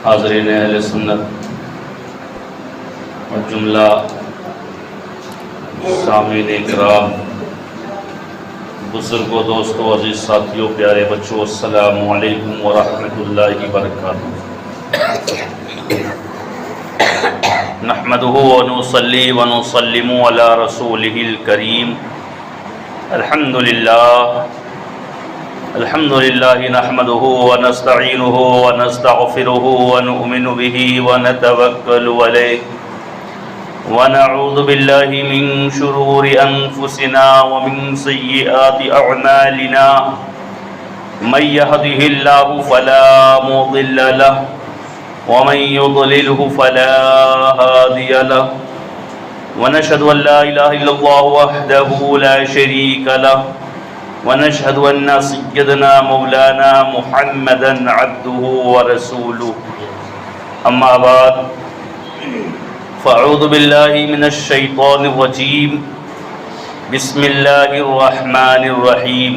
حاضرین اہل سنت اور جملہ سامعین کرام، بزرگوں، دوستوں، عزیز ساتھیوں، پیارے بچوں، السلام علیکم ورحمۃ اللہ وبرکاتہ۔ نحمدہ ونصلی ونسلم علی رسولہ الکریم۔ الحمد للہ نحمده ونستعینه ونستغفره ونؤمن به ونتوکل علیہ ونعوذ باللہ من شرور انفسنا ومن سیئات اعمالنا، من يهده اللہ فلا مضل له ومن يضلله فلا هادی له، ونشهد ان لا الہ الا اللہ وحدہ لا شریک له، ونشهد ان سيدنا مولانا محمدا عبده ورسوله، اما بعد فاعوذ بالله من الشيطان الرجيم، بسم الله الرحمن الرحيم،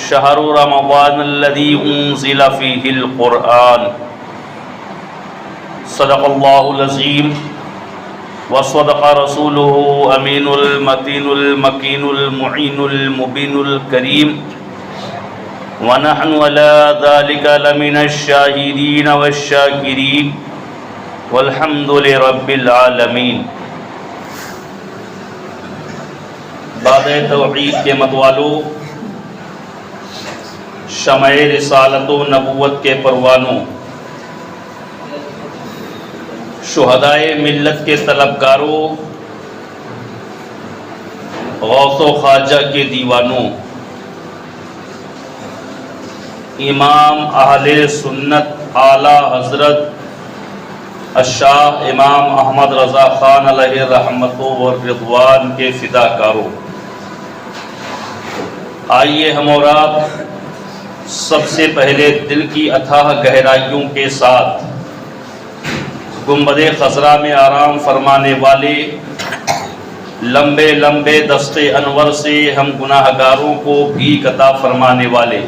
شهر رمضان الذي انزل فيه القرآن، صدق الله العظيم وصدق رسوله امین المتین المکین المعین المبین الکریم، ونحن على ذلك لمن الشاہدین والشاکرین، والحمد لرب العالمین۔ بعد توحید کے متوالو، شمع رسالت و نبوت کے پروانوں، شہدائے ملت کے طلبگاروں، غوث و خواجہ کے دیوانوں، امام اہل سنت اعلیٰ حضرت الشاہ امام احمد رضا خان علیہ رحمت و رضوان کے فداکاروں، آئیے ہم اور آپ سب سے پہلے دل کی اتھاہ گہرائیوں کے ساتھ گنبد خضرا میں آرام فرمانے والے، لمبے لمبے دست انور سے ہم گناہ گاروں کو بھیک عطا فرمانے والے،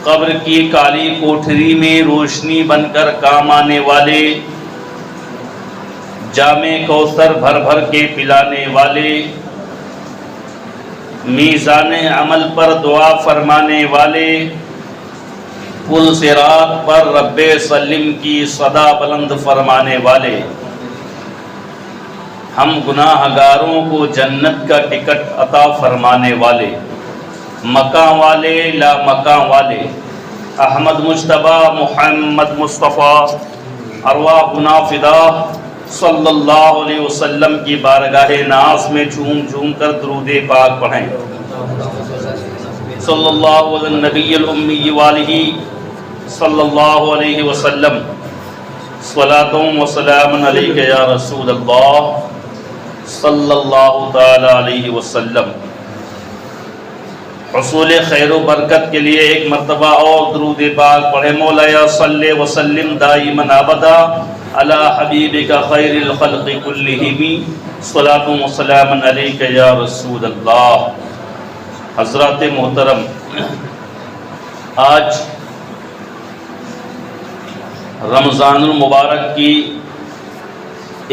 قبر کی کالی کوٹھری میں روشنی بن کر کام آنے والے، جام کوثر بھر بھر کے پلانے والے، میزان عمل پر دعا فرمانے والے، پل صراط پر رب سلم کی صدا بلند فرمانے والے، ہم گناہ گاروں کو جنت کا ٹکٹ عطا فرمانے والے، مکاں والے لا مکاں والے، احمد مجتبیٰ محمد مصطفیٰ ارواحنا فدا صلی اللہ علیہ وسلم کی بارگاہ ناز میں جھوم جھوم کر درود پاک پڑھیں۔ صلی اللہ علیہ النبی الامی والہ صلی اللہ علیہ وسلم، صلاۃ و سلام علیک یا رسول اللہ صلی اللہ تعالی علیہ وسلم۔ حصول خیر و برکت کے لیے ایک مرتبہ اور درود پاک پڑھیں۔ مولایا صلی وسلم دائما ابدا علی حبیبک خیر الخلق کلہم، صلاۃ و سلام علیک یا رسول اللہ۔ حضرات محترم، آج رمضان المبارک کی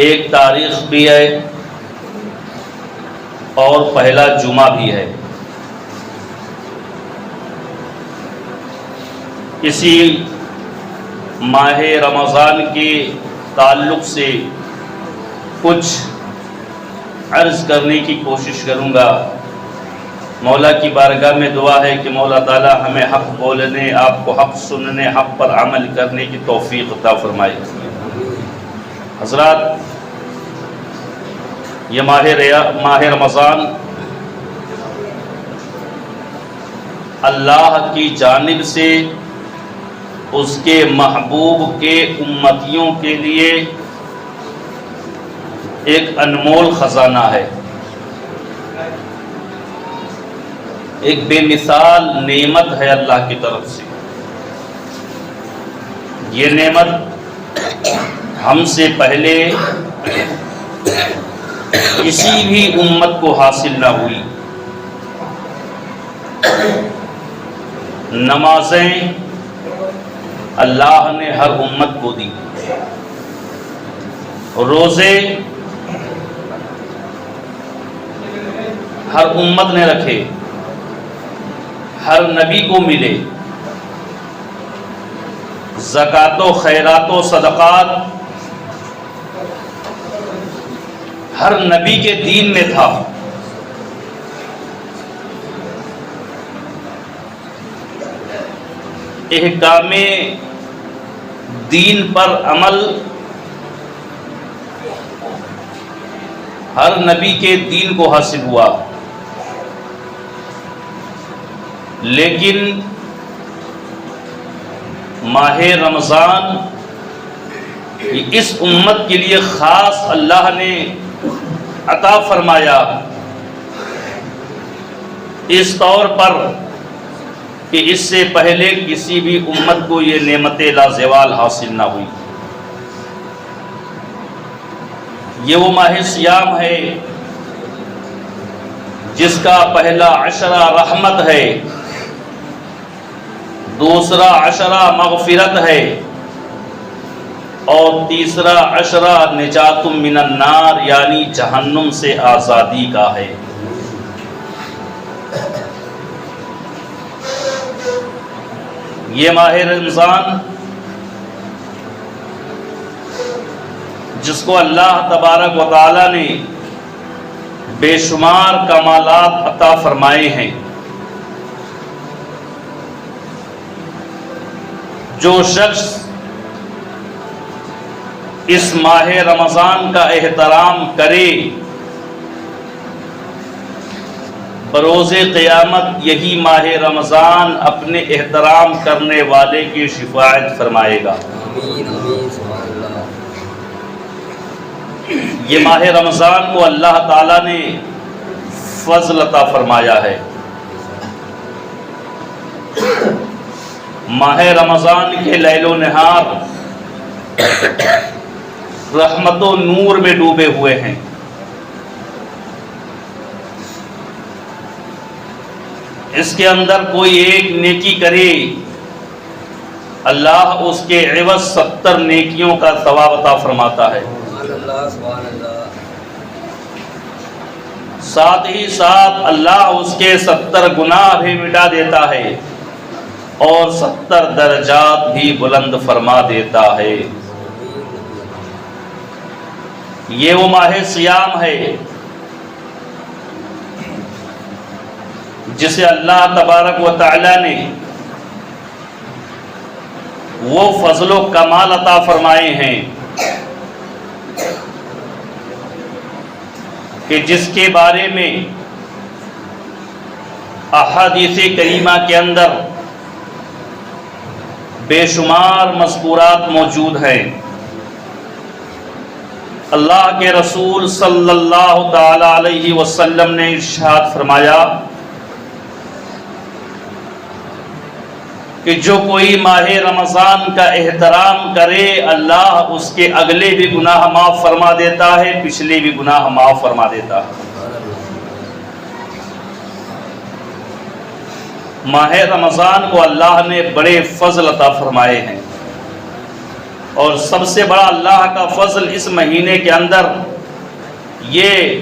ایک تاریخ بھی ہے اور پہلا جمعہ بھی ہے۔ اسی ماہ رمضان کے تعلق سے کچھ عرض کرنے کی کوشش کروں گا۔ مولا کی بارگاہ میں دعا ہے کہ مولا تعالی ہمیں حق بولنے، آپ کو حق سننے، حق پر عمل کرنے کی توفیق عطا فرمائے۔ حضرات، یہ ماہ رمضان اللہ کی جانب سے اس کے محبوب کے امتیوں کے لیے ایک انمول خزانہ ہے، ایک بے مثال نعمت ہے اللہ کی طرف سے۔ یہ نعمت ہم سے پہلے کسی بھی امت کو حاصل نہ ہوئی۔ نمازیں اللہ نے ہر امت کو دی۔ روزے ہر امت نے رکھے، ہر نبی کو ملے۔ زکوٰۃ و خیرات و صدقات ہر نبی کے دین میں تھا۔ احکام دین پر عمل ہر نبی کے دین کو حاصل ہوا، لیکن ماہ رمضان اس امت کے لیے خاص اللہ نے عطا فرمایا، اس طور پر کہ اس سے پہلے کسی بھی امت کو یہ نعمت لازوال حاصل نہ ہوئی۔ یہ وہ ماہ صیام ہے جس کا پہلا عشرہ رحمت ہے، دوسرا عشرہ مغفرت ہے، اور تیسرا عشرہ نجات من النار یعنی جہنم سے آزادی کا ہے۔ یہ ماہ رمضان جس کو اللہ تبارک و تعالی نے بے شمار کمالات عطا فرمائے ہیں، جو شخص اس ماہ رمضان کا احترام کرے، بروز قیامت یہی ماہ رمضان اپنے احترام کرنے والے کی شفاعت فرمائے گا۔ یہ ماہ رمضان کو اللہ تعالیٰ نے فضل عطا فرمایا ہے۔ ماہ رمضان کے لیل و نہار رحمت و نور میں ڈوبے ہوئے ہیں۔ اس کے اندر کوئی ایک نیکی کرے، اللہ اس کے عوض 70 نیکیوں کا ثواب عطا فرماتا ہے۔ ساتھ ہی ساتھ اللہ اس کے 70 گناہ بھی مٹا دیتا ہے اور 70 درجات بھی بلند فرما دیتا ہے۔ یہ وہ ماہ صیام ہے جسے اللہ تبارک و تعالی نے وہ فضل و کمال عطا فرمائے ہیں کہ جس کے بارے میں احادیث کریمہ کے اندر بے شمار مذکورات موجود ہیں۔ اللہ کے رسول صلی اللہ تعالی علیہ وسلم نے ارشاد فرمایا کہ جو کوئی ماہ رمضان کا احترام کرے، اللہ اس کے اگلے بھی گناہ معاف فرما دیتا ہے، پچھلے بھی گناہ معاف فرما دیتا ہے۔ ماہ رمضان کو اللہ نے بڑے فضل عطا فرمائے ہیں، اور سب سے بڑا اللہ کا فضل اس مہینے کے اندر یہ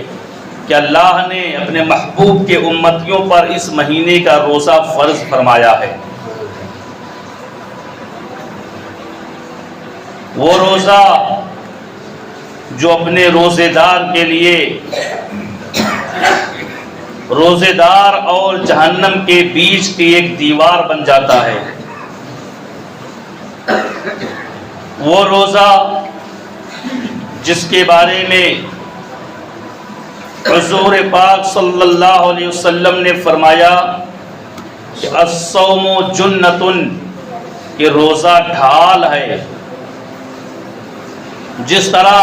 کہ اللہ نے اپنے محبوب کے امتیوں پر اس مہینے کا روزہ فرض فرمایا ہے۔ وہ روزہ جو اپنے روزے دار کے لیے روزے دار اور جہنم کے بیچ کی ایک دیوار بن جاتا ہے۔ وہ روزہ جس کے بارے میں حضور پاک صلی اللہ علیہ وسلم نے فرمایا کہ الصوم جنۃ، کہ روزہ ڈھال ہے۔ جس طرح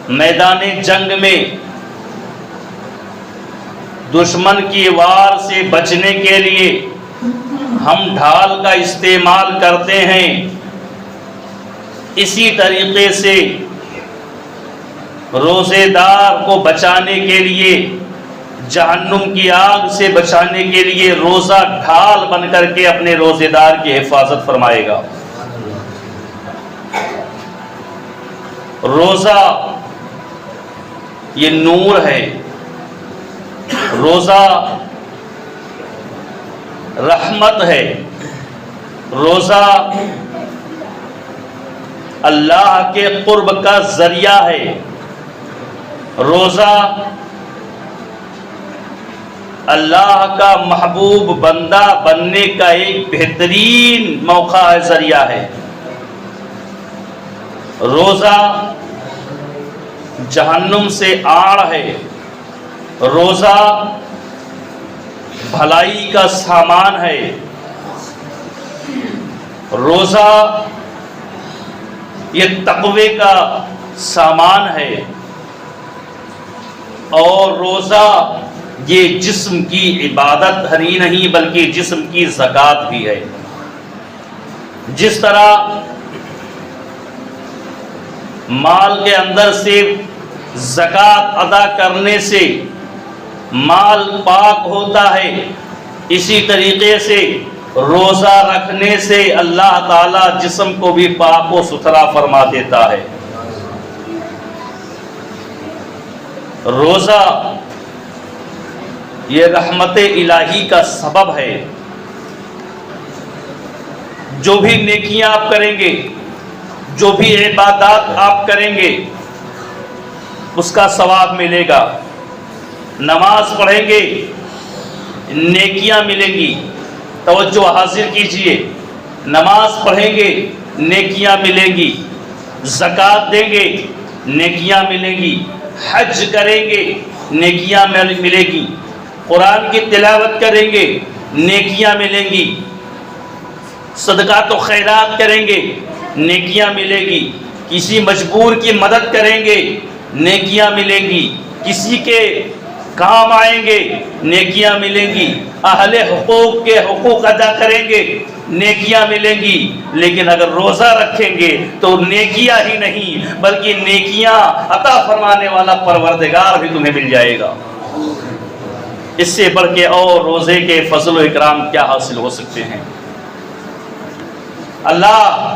میدان جنگ میں دشمن کی وار سے بچنے کے لیے ہم ڈھال کا استعمال کرتے ہیں، اسی طریقے سے روزے دار کو بچانے کے لیے جہنم کی آگ سے بچانے کے لیے روزہ ڈھال بن کر کے اپنے روزے دار کی حفاظت فرمائے گا۔ روزہ یہ نور ہے، روزہ رحمت ہے، روزہ اللہ کے قرب کا ذریعہ ہے، روزہ اللہ کا محبوب بندہ بننے کا ایک بہترین موقع ہے، ذریعہ ہے۔ روزہ جہنم سے آڑ ہے، روزہ بھلائی کا سامان ہے، روزہ یہ تقوی کا سامان ہے، اور روزہ یہ جسم کی عبادت ہی نہیں بلکہ جسم کی زکوٰۃ بھی ہے۔ جس طرح مال کے اندر سے زکوٰۃ ادا کرنے سے مال پاک ہوتا ہے، اسی طریقے سے روزہ رکھنے سے اللہ تعالی جسم کو بھی پاک و ستھرا فرما دیتا ہے۔ روزہ یہ رحمت الہی کا سبب ہے۔ جو بھی نیکیاں آپ کریں گے، جو بھی عبادات آپ کریں گے، اس کا ثواب ملے گا۔ نماز پڑھیں گے، نیکیاں ملیں گی۔ توجہ حاصل کیجئے، نماز پڑھیں گے، نیکیاں ملیں گی، زکوٰۃ دیں گے، نیکیاں ملیں گی، حج کریں گے، نیکیاں ملیں گی، قرآن کی تلاوت کریں گے، نیکیاں ملیں گی، صدقات و خیرات کریں گے، نیکیاں ملیں گی، کسی مجبور کی مدد کریں گے، نیکیاں ملیں گی، کسی کے کام آئیں گے، نیکیاں ملیں گی، اہل حقوق کے حقوق ادا کریں گے، نیکیاں ملیں گی۔ لیکن اگر روزہ رکھیں گے تو نیکیاں ہی نہیں بلکہ نیکیاں عطا فرمانے والا پروردگار بھی تمہیں مل جائے گا۔ اس سے بڑھ کے اور روزے کے فضل و اکرام کیا حاصل ہو سکتے ہیں؟ اللہ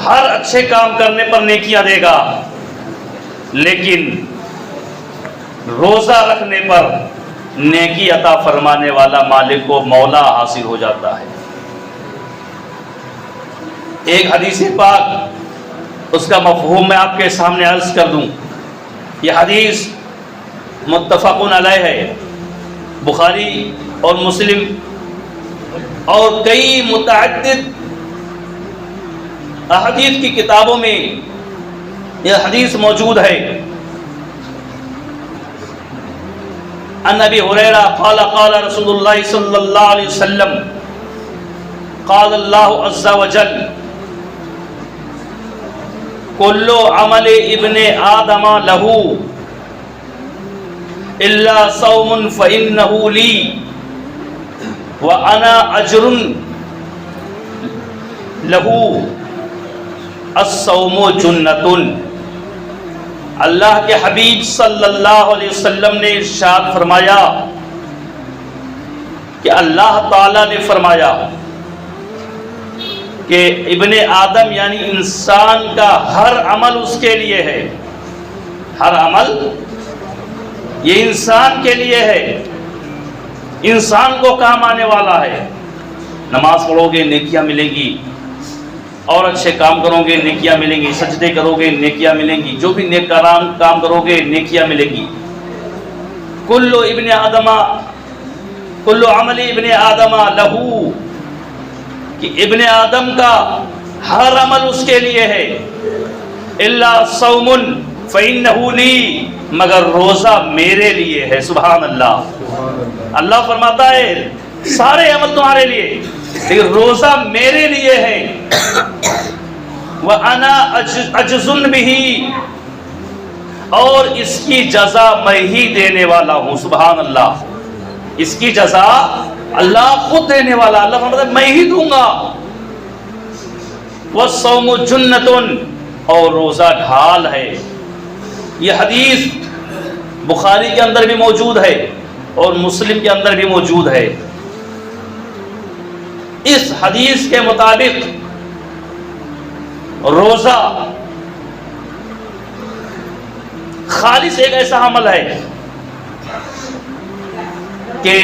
ہر اچھے کام کرنے پر نیکیاں دے گا، لیکن روزہ رکھنے پر نیکی عطا فرمانے والا مالک کو مولا حاصل ہو جاتا ہے۔ ایک حدیث پاک، اس کا مفہوم میں آپ کے سامنے عرض کر دوں۔ یہ حدیث متفق علیہ ہے، بخاری اور مسلم اور کئی متعدد احادیث کی کتابوں میں یہ حدیث موجود ہے۔ عن ابی ہریرہ قال قال رسول اللہ صلی اللہ علیہ وسلم قال اللہ عز وجل کل عمل ابن آدم لہ الا صوم فإنہ لی وأنا اجر لہ الصوم جنۃ۔ اللہ کے حبیب صلی اللہ علیہ وسلم نے ارشاد فرمایا کہ اللہ تعالیٰ نے فرمایا کہ ابن آدم یعنی انسان کا ہر عمل اس کے لیے ہے، ہر عمل یہ انسان کے لیے ہے، انسان کو کام آنے والا ہے۔ نماز پڑھو گے نیکیاں ملیں گی، اور اچھے کام کرو گے نیکیاں ملیں گی، سجدے کرو گے نیکیاں ملیں گی، جو بھی نیک کام کرو گے نیکیاں ملیں گی۔ کل ابن آدم کل عمل ابن آدم لہو، کہ ابن آدم کا ہر عمل اس کے لیے ہے، الا صوم فإنہ لی، مگر روزہ میرے لیے ہے۔ سبحان اللہ۔ اللہ فرماتا ہے سارے عمل تمہارے لیے، لیکن روزہ میرے لیے ہے۔ وَأَنَا أَجْزُ بِهِ، اور اس کی جزا میں ہی دینے والا ہوں۔ سبحان اللہ، اس کی جزا اللہ خود دینے والا، اللہ فرماتا ہے میں ہی دوں گا۔ وَالصَّوْمُ جُنَّةٌ، اور روزہ ڈھال ہے۔ یہ حدیث بخاری کے اندر بھی موجود ہے اور مسلم کے اندر بھی موجود ہے۔ اس حدیث کے مطابق روزہ خالص ایک ایسا عمل ہے کہ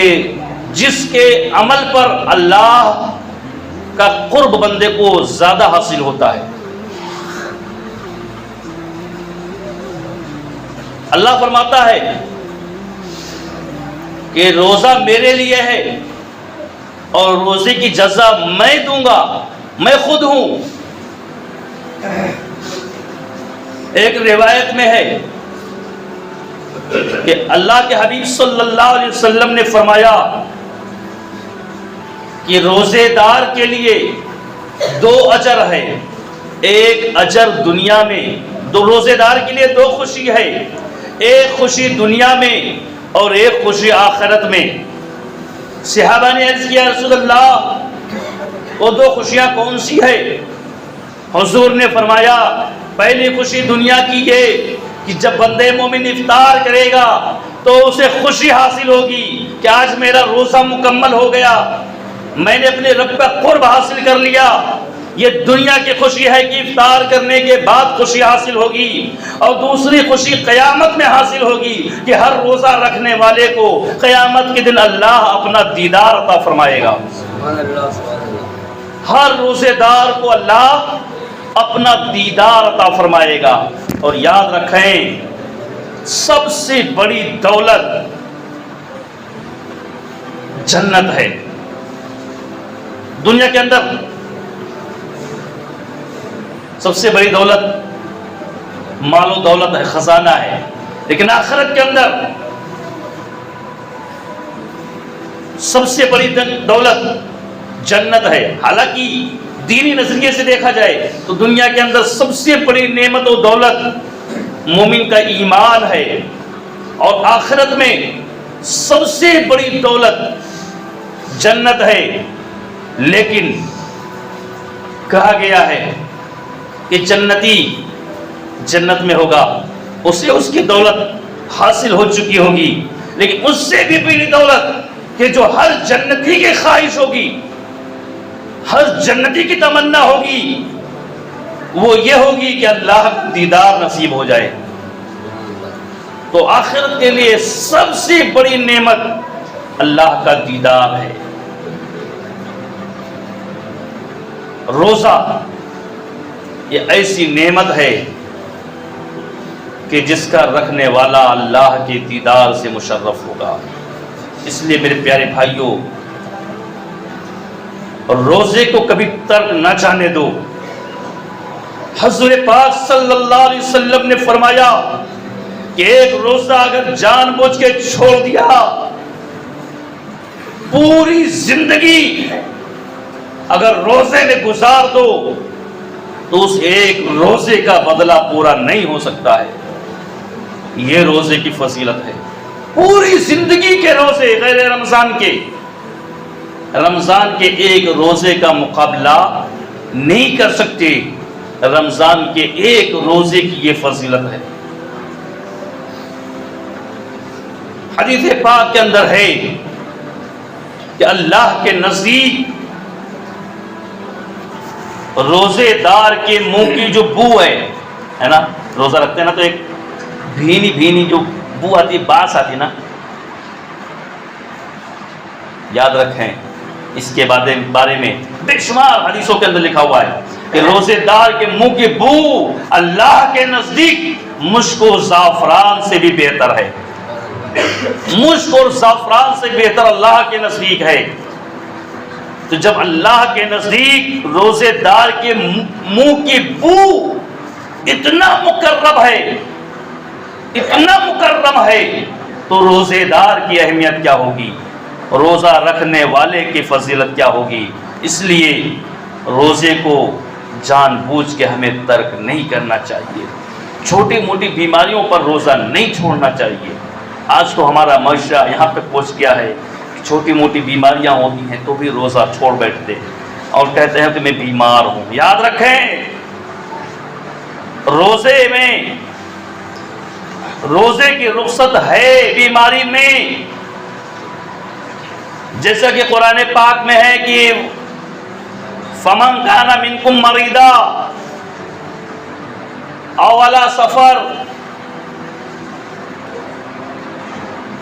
جس کے عمل پر اللہ کا قرب بندے کو زیادہ حاصل ہوتا ہے۔ اللہ فرماتا ہے کہ روزہ میرے لیے ہے اور روزے کی جزا میں دوں گا، میں خود ہوں۔ ایک روایت میں ہے کہ اللہ کے حبیب صلی اللہ علیہ وسلم نے فرمایا کہ روزے دار کے لیے 2 اجر ہے۔ ایک اجر دنیا میں، روزے دار کے لیے 2 خوشی ہے، ایک خوشی دنیا میں اور ایک خوشی آخرت میں۔ صحابہ نے عرض کیا رسول اللہ وہ 2 خوشیاں کون سی ہے؟ حضور نے فرمایا پہلی خوشی دنیا کی یہ کہ جب بندے مومن افطار کرے گا تو اسے خوشی حاصل ہوگی کہ آج میرا روزہ مکمل ہو گیا، میں نے اپنے رب کا قرب حاصل کر لیا۔ یہ دنیا کی خوشی ہے کہ افطار کرنے کے بعد خوشی حاصل ہوگی، اور دوسری خوشی قیامت میں حاصل ہوگی کہ ہر روزہ رکھنے والے کو قیامت کے دن اللہ اپنا دیدار عطا فرمائے گا۔ ہر روزے دار کو اللہ اپنا دیدار عطا فرمائے گا۔ اور یاد رکھیں سب سے بڑی دولت جنت ہے۔ دنیا کے اندر سب سے بڑی دولت مال و دولت ہے، خزانہ ہے، لیکن آخرت کے اندر سب سے بڑی دولت جنت ہے۔ حالانکہ دینی نظریے سے دیکھا جائے تو دنیا کے اندر سب سے بڑی نعمت و دولت مومن کا ایمان ہے، اور آخرت میں سب سے بڑی دولت جنت ہے۔ لیکن کہا گیا ہے کہ جنتی جنت میں ہوگا، اسے اس کی دولت حاصل ہو چکی ہوگی، لیکن اس سے بھی بڑی دولت کہ جو ہر جنتی کی خواہش ہوگی، ہر جنتی کی تمنا ہوگی، وہ یہ ہوگی کہ اللہ کا دیدار نصیب ہو جائے۔ تو آخرت کے لیے سب سے بڑی نعمت اللہ کا دیدار ہے۔ روزہ یہ ایسی نعمت ہے کہ جس کا رکھنے والا اللہ کے دیدار سے مشرف ہوگا۔ اس لیے میرے پیارے بھائیوں، روزے کو کبھی ترک نہ جانے دو۔ حضور پاک صلی اللہ علیہ وسلم نے فرمایا کہ ایک روزہ اگر جان بوجھ کے چھوڑ دیا، پوری زندگی اگر روزے میں گزار دو تو اس ایک روزے کا بدلہ پورا نہیں ہو سکتا ہے۔ یہ روزے کی فضیلت ہے۔ پوری زندگی کے روزے غیر رمضان کے ایک روزے کا مقابلہ نہیں کر سکتے۔ رمضان کے ایک روزے کی یہ فضیلت ہے۔ حدیث پاک کے اندر ہے کہ اللہ کے نزدیک روزے دار کے منہ کی جو بو ہے نا، روزہ رکھتے ہیں نا تو ایک بھینی بھینی جو بو آتی، باس آتی نا، یاد رکھیں اس کے بارے میں بے شمار حدیثوں کے اندر لکھا ہوا ہے کہ روزے دار کے منہ کی بو اللہ کے نزدیک مشک و زعفران سے بھی بہتر ہے۔ مشک اور زعفران سے بہتر اللہ کے نزدیک ہے۔ تو جب اللہ کے نزدیک روزے دار کے منہ کی بو اتنا مکرم ہے تو روزے دار کی اہمیت کیا ہوگی، روزہ رکھنے والے کی فضیلت کیا ہوگی۔ اس لیے روزے کو جان بوجھ کے ہمیں ترک نہیں کرنا چاہیے۔ چھوٹی موٹی بیماریوں پر روزہ نہیں چھوڑنا چاہیے۔ آج تو ہمارا معاشرہ یہاں پہ پہنچ گیا ہے کہ چھوٹی موٹی بیماریاں ہوتی ہیں تو بھی روزہ چھوڑ بیٹھتے اور کہتے ہیں کہ میں بیمار ہوں۔ یاد رکھیں روزے میں روزے کی رخصت ہے بیماری میں، جیسا کہ قرآن پاک میں ہے کہ فمن کان منکم مریضا او علی سفر،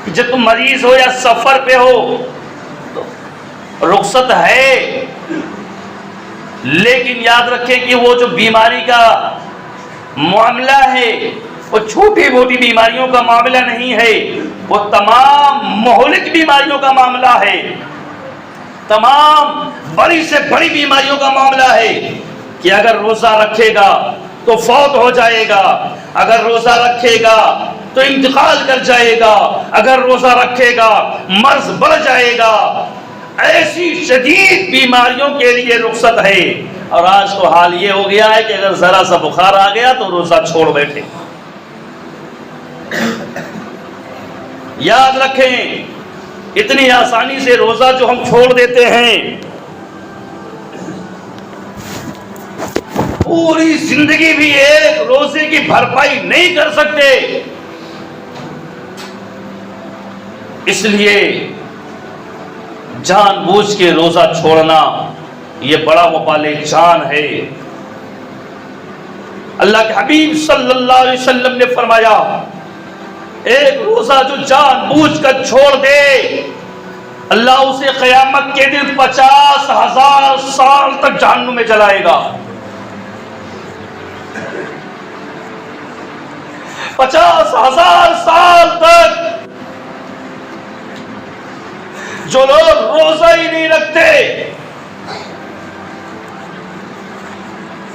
جب تم مریض ہو یا سفر پہ ہو تو رخصت ہے، لیکن یاد رکھیں کہ وہ جو بیماری کا معاملہ ہے وہ چھوٹی موٹی بیماریوں کا معاملہ نہیں ہے، وہ تمام مہلک بیماریوں کا معاملہ ہے، تمام بڑی سے بڑی بیماریوں کا معاملہ ہے کہ اگر روزہ رکھے گا تو فوت ہو جائے گا، اگر روزہ رکھے گا تو انتقال کر جائے گا، اگر روزہ رکھے گا مرض بڑھ جائے گا، ایسی شدید بیماریوں کے لیے رخصت ہے۔ اور آج تو حال یہ ہو گیا ہے کہ اگر ذرا سا بخار آ گیا تو روزہ چھوڑ بیٹھے۔ یاد رکھیں اتنی آسانی سے روزہ جو ہم چھوڑ دیتے ہیں، پوری زندگی بھی ایک روزے کی بھرپائی نہیں کر سکتے۔ اس لیے جان بوجھ کے روزہ چھوڑنا یہ بڑا وبال جان ہے۔ اللہ کے حبیب صلی اللہ علیہ وسلم نے فرمایا ایک روزہ جو جان بوجھ کر چھوڑ دے اللہ اسے قیامت کے دن 50,000 سال تک جہنم میں جلائے گا۔ 50,000 سال تک جو لوگ روزہ ہی نہیں رکھتے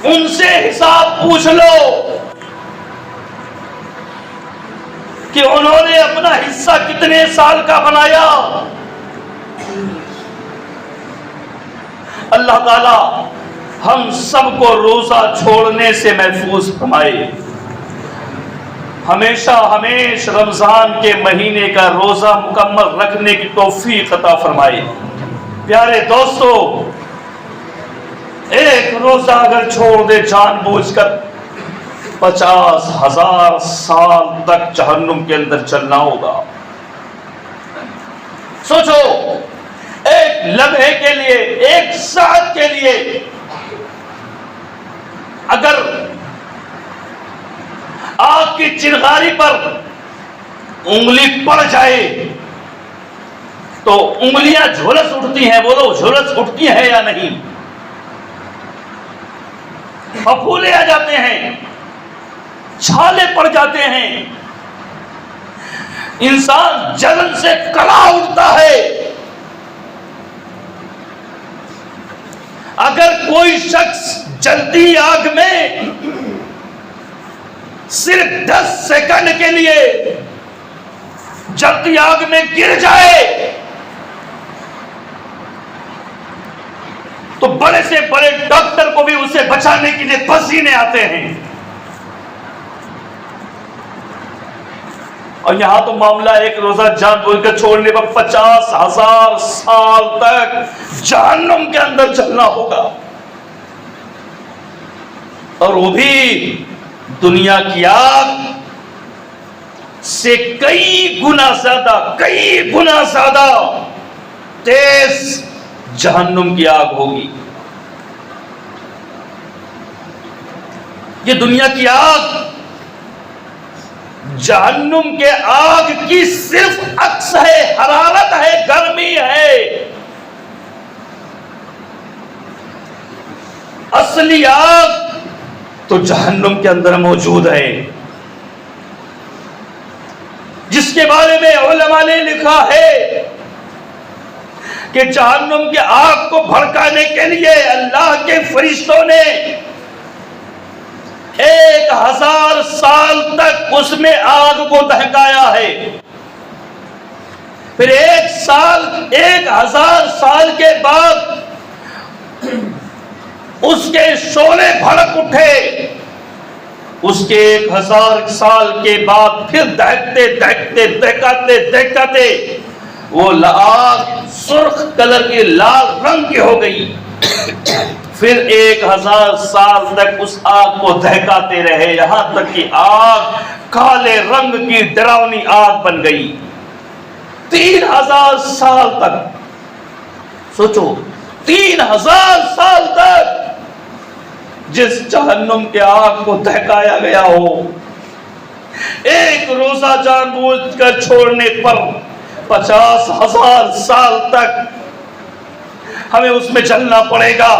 ان سے حساب پوچھ لو کہ انہوں نے اپنا حصہ کتنے سال کا بنایا۔ اللہ تعالی ہم سب کو روزہ چھوڑنے سے محفوظ فرمائے، ہمیشہ رمضان کے مہینے کا روزہ مکمل رکھنے کی توفیق عطا فرمائے۔ پیارے دوستو، ایک روزہ اگر چھوڑ دے جان بوجھ کر 50,000 سال تک جہنم کے اندر چلنا ہوگا۔ سوچو ایک لمحے کے لیے، ایک ساعت کے لیے اگر آگ کی چنگاری پر انگلی پڑ جائے تو انگلیاں جھلس اٹھتی ہیں، بولو جھلس اٹھتی ہیں یا نہیں؟ پھپھولے آ جاتے ہیں، چھالے پڑ جاتے ہیں، انسان جلن سے کلا اٹھتا ہے۔ اگر کوئی شخص جلتی آگ میں صرف 10 سیکنڈ کے لیے جلتی آگ میں گر جائے تو بڑے سے بڑے ڈاکٹر کو بھی اسے بچانے کے لیے پسینے آتے ہیں۔ اور یہاں تو معاملہ ایک روزہ جان بوجھ کر چھوڑنے پر 50,000 سال تک جہنم کے اندر چلنا ہوگا، اور وہ بھی دنیا کی آگ سے کئی گنا زیادہ تیز جہنم کی آگ ہوگی۔ یہ دنیا کی آگ جہنم کے آگ کی صرف عکس ہے، حرارت ہے، گرمی ہے۔ اصلی آگ تو جہنم کے اندر موجود ہے، جس کے بارے میں علماء نے لکھا ہے کہ جہنم کی آگ کو بھڑکانے کے لیے اللہ کے فرشتوں نے 1000 سال تک اس میں آگ کو دہکایا ہے، پھر 1000 سال کے بعد اس کے شعلے بھڑک اٹھے، اس کے 1000 سال کے بعد پھر دہکاتے وہ آگ سرخ کلر کی لال رنگ کی ہو گئی۔ پھر 1000 سال تک اس آگ کو دہکاتے رہے، یہاں تک کہ آگ کالے رنگ کی ڈراؤنی آگ بن گئی 3000 سال تک. سوچو 3000 سال تک جس جہنم کے آگ کو دہکایا گیا ہو، ایک روزہ جان بوجھ کر چھوڑنے پر 50,000 سال تک ہمیں اس میں چلنا پڑے گا.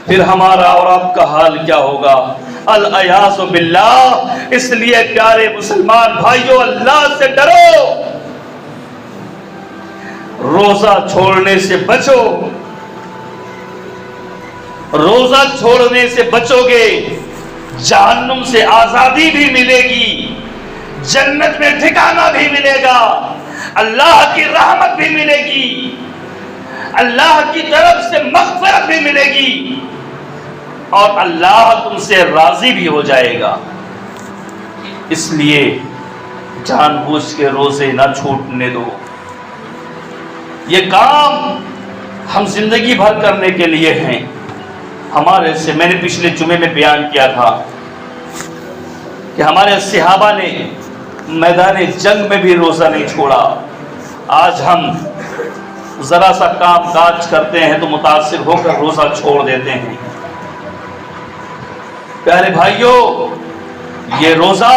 پھر ہمارا اور آپ کا حال کیا ہوگا؟ العیاذ باللہ. اس لیے پیارے مسلمان بھائیوں، اللہ سے ڈرو، روزہ چھوڑنے سے بچو. روزہ چھوڑنے سے بچو گے، جہنم سے آزادی بھی ملے گی، جنت میں ٹھکانہ بھی ملے گا، اللہ کی رحمت بھی ملے گی، اللہ کی طرف سے مغفرت بھی ملے گی، اور اللہ تم سے راضی بھی ہو جائے گا. اس لیے جان بوجھ کے روزے نہ چھوٹنے دو. یہ کام ہم زندگی بھر کرنے کے لیے ہیں. ہمارے سے میں نے پچھلے جمعے میں بیان کیا تھا کہ ہمارے صحابہ نے میدان جنگ میں بھی روزہ نہیں چھوڑا. آج ہم ذرا سا کام کاج کرتے ہیں تو متاثر ہو کر روزہ چھوڑ دیتے ہیں. پیارے بھائیوں، یہ روزہ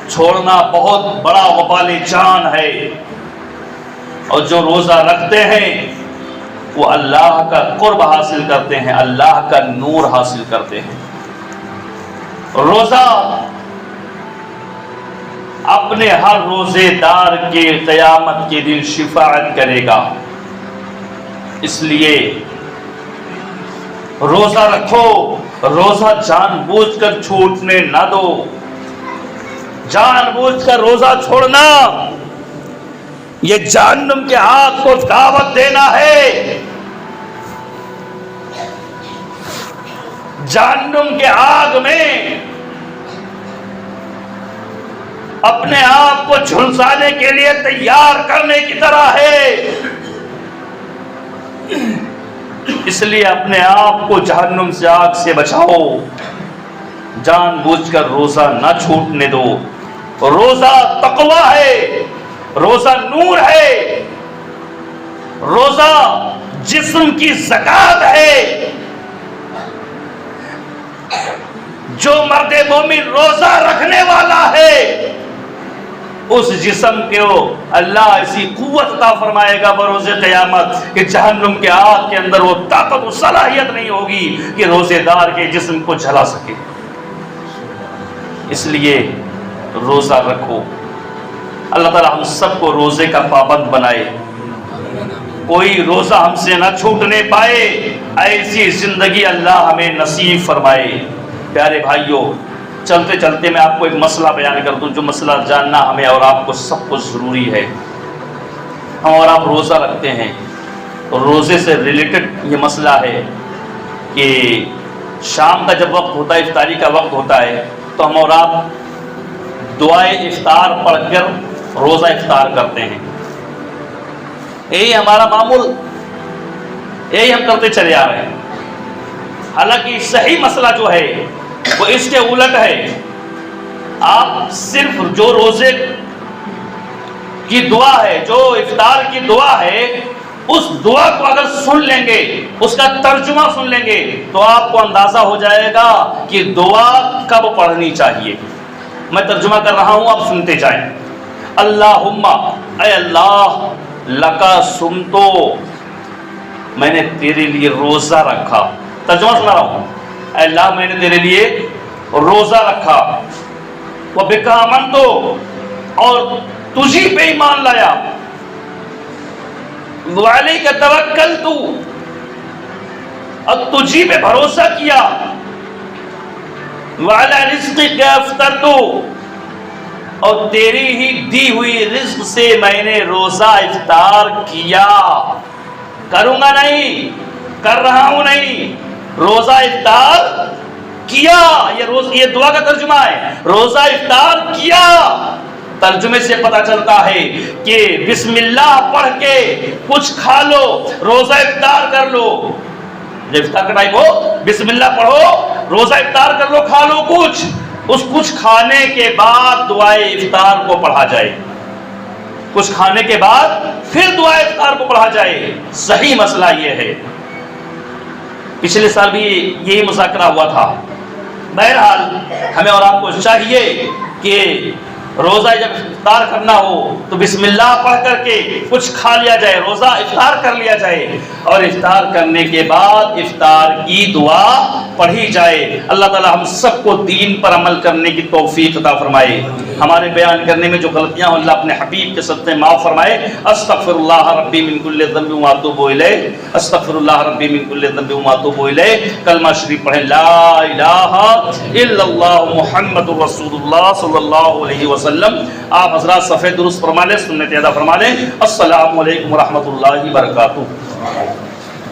چھوڑنا بہت بڑا وبال جان ہے، اور جو روزہ رکھتے ہیں وہ اللہ کا قرب حاصل کرتے ہیں، اللہ کا نور حاصل کرتے ہیں. روزہ اپنے ہر روزے دار کے قیامت کے دن شفاعت کرے گا. اس لیے روزہ رکھو، روزہ جان بوجھ کر چھوٹنے نہ دو. جان بوجھ کر روزہ چھوڑنا یہ جہنم کے آگ کو دعوت دینا ہے. جہنم کے آگ میں اپنے آپ کو جھلسانے کے لیے تیار کرنے کی طرح ہے. اس لیے اپنے آپ کو جہنم سے آگ سے بچاؤ، جان بوجھ کر روزہ نہ چھوٹنے دو. روزہ تقویٰ ہے، روزہ نور ہے، روزہ جسم کی زکات ہے. جو مرد مومن روزہ رکھنے والا ہے اس جسم کو اللہ ایسی قوت عطا فرمائے گا بروز قیامت کہ جہنم کے آگ کے اندر وہ طاقت و صلاحیت نہیں ہوگی کہ روزے دار کے جسم کو جلا سکے. اس لیے روزہ رکھو. اللہ تعالی ہم سب کو روزے کا پابند بنائے، کوئی روزہ ہم سے نہ چھوٹنے پائے، ایسی زندگی اللہ ہمیں نصیب فرمائے. پیارے بھائیوں، چلتے چلتے میں آپ کو ایک مسئلہ بیان کر دوں جو مسئلہ جاننا ہمیں اور آپ کو سب کو ضروری ہے. ہم اور آپ روزہ رکھتے ہیں، روزے سے ریلیٹڈ یہ مسئلہ ہے کہ شام کا جب وقت ہوتا ہے، افطاری کا وقت ہوتا ہے، تو ہم اور آپ دعائے افطار پڑھ کر روزہ افطار کرتے ہیں. یہی ہمارا معمول، یہی ہم کرتے چلے آ رہے ہیں. حالانکہ صحیح مسئلہ جو ہے وہ اس کے الٹ ہے. آپ صرف جو روزے کی دعا ہے، جو افطار کی دعا ہے، اس دعا کو اگر سن لیں گے، اس کا ترجمہ سن لیں گے، تو آپ کو اندازہ ہو جائے گا کہ دعا کب پڑھنی چاہیے. میں ترجمہ کر رہا ہوں، آپ سنتے جائیں. اللہم، اے اللہ، لکا سمتو، میں نے تیرے لیے روزہ رکھا. ترجمہ سنا رہا ہوں. اے اللہ، میں نے تیرے لیے روزہ رکھا. وبک آمنتو، اور تجھی پہ ایمان لایا. وعلیک توکلت، اور تجھی پہ بھروسہ کیا. وعلی رزقک افطرت، اور تیری ہی دی ہوئی رزق سے میں نے روزہ افطار کیا. کروں گا نہیں، کر رہا ہوں نہیں، روزہ افطار کیا. یہ دعا کا ترجمہ ہے، روزہ افطار کیا. ترجمے سے پتہ چلتا ہے کہ بسم اللہ پڑھ کے کچھ کھا لو، روزہ افطار کر لو. جب افطار کا ٹائم ہو، بسم اللہ پڑھو، روزہ افطار کر لو، کھا لو کچھ. اس کچھ کھانے کے بعد دعائے افطار کو پڑھا جائے، کچھ کھانے کے بعد پھر دعائے افطار کو پڑھا جائے۔ صحیح مسئلہ یہ ہے، پچھلے سال بھی یہی مذاکرہ ہوا تھا۔ بہرحال ہمیں اور آپ کو چاہیے کہ روزہ جب افطار کرنا ہو تو بسم اللہ پڑھ کر کے کچھ کھا لیا جائے، روزہ افطار کر لیا جائے، اور افطار کرنے کے بعد افطار کی دعا پڑھی جائے۔ اللہ تعالی ہم سب کو دین پر عمل کرنے کی توفیق عطا فرمائے۔ ہمارے بیان کرنے میں جو غلطیاں ہوں اللہ اپنے حبیب کے صدقے معاف فرمائے۔ استغفر اللہ ربی من کل ذنب واتوب الیہ، استغفر اللہ ربی من کل ذنب واتوب الیہ۔ کلمہ شریف پڑھیں، لا الہ الا اللہ محمد رسول اللہ صلی اللہ علیہ وسلم۔ آپ حضرات صفحہ درست فرما لیں، سنت ادا فرما لیں۔ السلام علیکم ورحمۃ اللہ وبرکاتہ۔